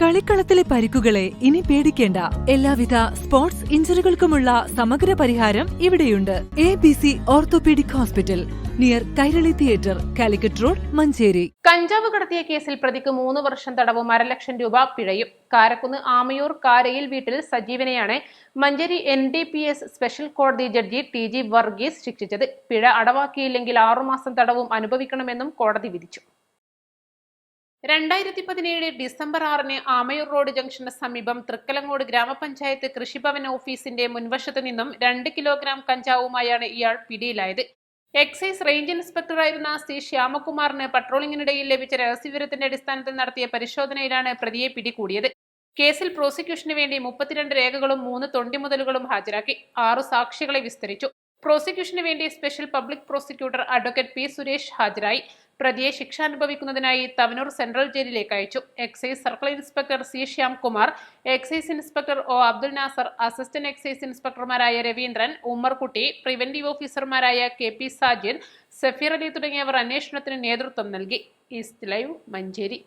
കളിക്കളത്തിലെ പരിക്കുകളെ ഇനി പേടിക്കേണ്ട. എല്ലാവിധ സ്പോർട്സ് ഇഞ്ചുറികൾക്കുമുള്ള സമഗ്ര പരിഹാരം ഇവിടെയുണ്ട്. ABC orthopaedic hospital, near Kairali theatre, Calicut road, Manjeri. കഞ്ചാവ് കടത്തിയ കേസിൽ പ്രതിക്ക് 3 വർഷം തടവും 1.5 ലക്ഷം രൂപ പിഴയും. കാരക്കുന്ന് ആമയൂർ കാരയിൽ വീട്ടിൽ സജീവനെയാണ് മഞ്ചേരി NDPS സ്പെഷ്യൽ കോടതി ജഡ്ജി TG വർഗീസ് ശിക്ഷിച്ചത്. പിഴ അടവാക്കിയില്ലെങ്കിൽ 6 മാസം തടവും അനുഭവിക്കണമെന്നും കോടതി വിധിച്ചു. 2017 ഡിസംബർ 6-ന് ആമയൂർ റോഡ് ജംഗ്ഷന് സമീപം തൃക്കലങ്ങോട് ഗ്രാമപഞ്ചായത്ത് കൃഷിഭവൻ ഓഫീസിന്റെ മുൻവശത്ത് നിന്നും 2 കിലോഗ്രാം കഞ്ചാവുമായാണ് ഇയാൾ പിടിയിലായത്. എക്സൈസ് റേഞ്ച് ഇൻസ്പെക്ടറായിരുന്ന C. ശ്യാമകുമാറിന് പട്രോളിംഗിനിടയിൽ ലഭിച്ച രഹസ്യവിവരത്തിന്റെ അടിസ്ഥാനത്തിൽ നടത്തിയ പരിശോധനയിലാണ് പ്രതിയെ പിടികൂടിയത്. കേസിൽ പ്രോസിക്യൂഷന് വേണ്ടി 32 രേഖകളും 3 തൊണ്ടിമുതലുകളും ഹാജരാക്കി. 6 സാക്ഷികളെ വിസ്തരിച്ചു. പ്രോസിക്യൂഷന് വേണ്ടി special public prosecutor advocate P. Suresh ഹാജരായി. പ്രതിയെ ശിക്ഷ അനുഭവിക്കുന്നതിനായി തവനൂർ സെൻട്രൽ ജയിലിലേക്ക് അയച്ചു. Excise circle inspector C. Shyamkumar, excise inspector O. Abdul Nasar, assistant excise ഇൻസ്പെക്ടർമാരായ രവീന്ദ്രൻ, ഉമ്മർകുട്ടി, പ്രിവന്റീവ് ഓഫീസർമാരായ KP സാജിദ്, സഫീർ അലി തുടങ്ങിയവർ അന്വേഷണത്തിന് നേതൃത്വം നൽകി. East live, Manjeri.